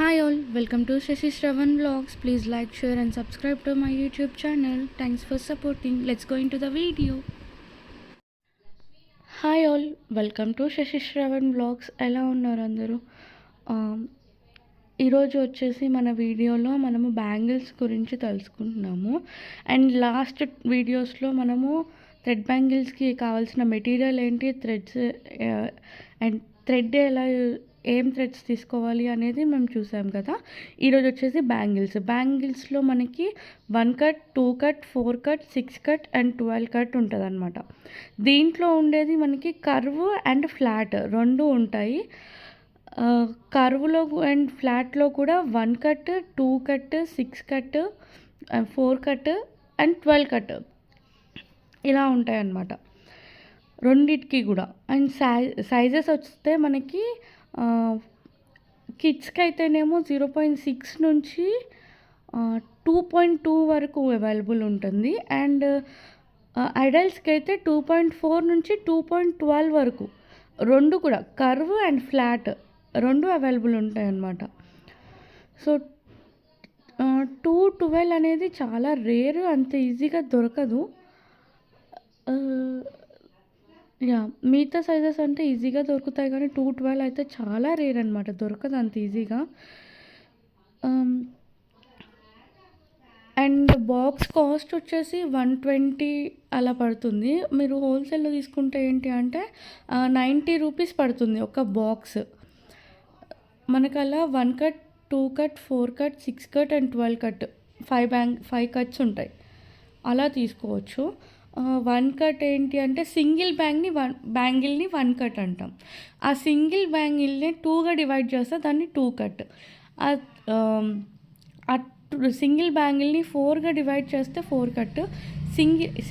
Hi all, welcome to Shashi Shravan Vlogs. Please like, share and subscribe to my YouTube channel. Thanks for supporting. Let's go into the video. Hi all, welcome to Shashi Shravan Vlogs. ఎలా ఉన్నారు అందరూ? ఈరోజు వచ్చేసి మన వీడియోలో మనము bangles గురించి తెలుసుకుంటున్నాము. And last వీడియోస్లో మనము థ్రెడ్ బ్యాంగిల్స్కి కావాల్సిన మెటీరియల్ ఏంటి, థ్రెడ్స్ అండ్ థ్రెడ్ ఎలా ఏం థ్రెడ్స్ తీసుకోవాలి అనేది మేము చూసాం కదా. ఈరోజు వచ్చేసి బ్యాంగిల్స్లో మనకి 1 cut, 2 cut, 4 cut, 6 cut and 12 cut ఉంటుంది అనమాట. దీంట్లో ఉండేది మనకి కర్వ్ అండ్ ఫ్లాట్ రెండు ఉంటాయి. కర్వ్లో అండ్ ఫ్లాట్లో కూడా 1 cut, 2 cut, 6 cut, 4 cut and 12 cut ఇలా ఉంటాయి అన్నమాట రెండిటికి కూడా. అండ్ సైజెస్ వస్తే మనకి కిడ్స్కి అయితేనేమో 0.6 నుంచి 2.2 వరకు అవైలబుల్ ఉంటుంది. అండ్ అడల్ట్స్కి అయితే 2.4 నుంచి 2.12 వరకు రెండు కూడా కర్వ్ అండ్ ఫ్లాట్ రెండు అవైలబుల్ ఉంటాయి అన్నమాట. సో 212 అనేది చాలా రేర్, అంత ఈజీగా దొరకదు. మిగతా సైజెస్ అంటే ఈజీగా దొరుకుతాయి కానీ 212 అయితే చాలా రేర్ అనమాట, దొరకదు అంత ఈజీగా. అండ్ బాక్స్ కాస్ట్ వచ్చేసి 120 అలా పడుతుంది. మీరు హోల్సేల్లో తీసుకుంటే ఏంటి అంటే 90 రూపీస్ పడుతుంది ఒక బాక్స్. మనకు అలా 1 cut, 2 cut, 4 cut, 6 cut and 12 cut 5 cuts ఉంటాయి, అలా తీసుకోవచ్చు. 1 కట్ ఏంటి అంటే సింగిల్ బ్యాంగిల్ని 1 కట్ అంటాం. ఆ సింగిల్ బ్యాంగిల్ని 2గా డివైడ్ చేస్తే దాన్ని 2 కట్. సింగిల్ బ్యాంగిల్ని 4గా డివైడ్ చేస్తే 4 కట్.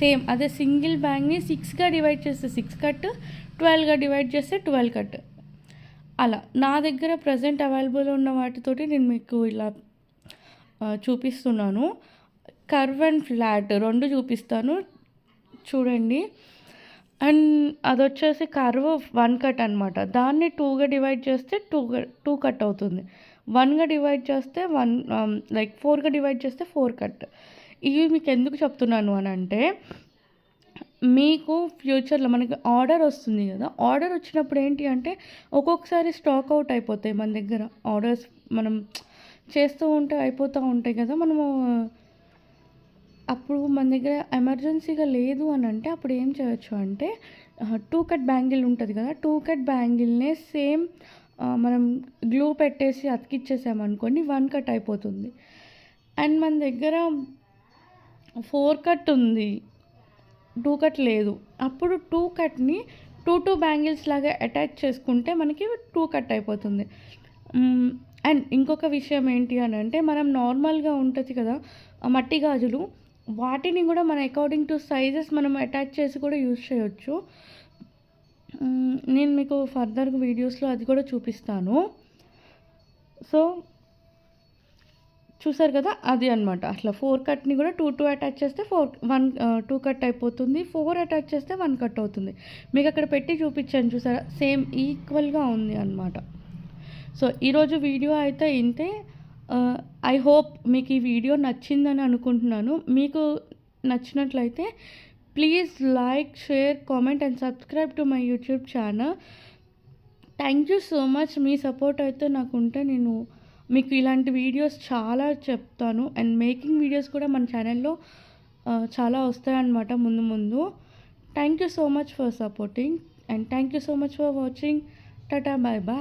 సేమ్ అదే సింగిల్ బ్యాంగ్ని 6గా డివైడ్ చేస్తే 6 కట్, 12గా డివైడ్ చేస్తే 12 కట్. అలా నా దగ్గర ప్రజెంట్ అవైలబుల్ ఉన్న వాటితోటి నేను మీకు ఇలా చూపిస్తున్నాను. కర్వ్ అండ్ ఫ్లాట్ రెండు చూపిస్తాను చూడండి. అండ్ అది వచ్చేసి కర్వ్ 1 కట్ అనమాట. దాన్ని 2గా డివైడ్ చేస్తే 2 కట్ అవుతుంది. 1గా డివైడ్ చేస్తే 4గా డివైడ్ చేస్తే 4 కట్. ఇవి మీకు ఎందుకు చెప్తున్నాను అని అంటే, మీకు ఫ్యూచర్లో మనకి ఆర్డర్ వస్తుంది కదా, ఆర్డర్ వచ్చినప్పుడు ఏంటి అంటే ఒక్కొక్కసారి స్టాక్ అవుట్ అయిపోతాయి మన దగ్గర. ఆర్డర్స్ మనం చేస్తూ ఉంటే అయిపోతూ ఉంటాయి కదా. మనము అప్పుడు మన దగ్గర ఎమర్జెన్సీగా లేదు అని అంటే అప్పుడు ఏం చేయొచ్చు అంటే 2 కట్ బ్యాంగిల్ ఉంటుంది కదా, 2 కట్ బ్యాంగిల్నే సేమ్ మనం గ్లూ పెట్టేసి అతికిచ్చేసామనుకోండి 1 కట్ అయిపోతుంది. అండ్ మన దగ్గర 4 కట్ ఉంది, 2 కట్ లేదు, అప్పుడు 2 కట్ని 2 బ్యాంగిల్స్ లాగా అటాచ్ చేసుకుంటే మనకి 2 కట్ అయిపోతుంది. అండ్ ఇంకొక విషయం ఏంటి అని అంటే, మనం నార్మల్గా ఉంటుంది కదా మట్టి గాజులు, వాటిని కూడా మన అకార్డింగ్ టు సైజెస్ మనం అటాచ్ చేసి కూడా యూజ్ చేయొచ్చు. నేను మీకు ఫర్దర్ వీడియోస్లో అది కూడా చూపిస్తాను. సో చూసారు కదా, అది అనమాట. అట్లా 4 కట్ని కూడా 2 అటాచ్ చేస్తే 2 కట్ అయిపోతుంది. 4 అటాచ్ చేస్తే 1 కట్ అవుతుంది. మీకు అక్కడ పెట్టి చూపించాను చూసారా, సేమ్ ఈక్వల్గా ఉంది అనమాట. సో ఈరోజు వీడియో అయితే ఇంతే. ఐ హోప్ మీకు ఈ వీడియో నచ్చిందని అనుకుంటున్నాను. మీకు నచ్చినట్లయితే please like, share, comment and subscribe to my YouTube channel. Thank you so much. Me support అయితే నాకు ఉంటే నేను మీకు ఇలాంటి వీడియోస్ చాలా చెప్తాను. అండ్ మేకింగ్ వీడియోస్ కూడా మన ఛానల్లో చాలా వస్తాయన్నమాట ముందు. Thank you so much for supporting and thank you so much for watching. Tata, bye bye.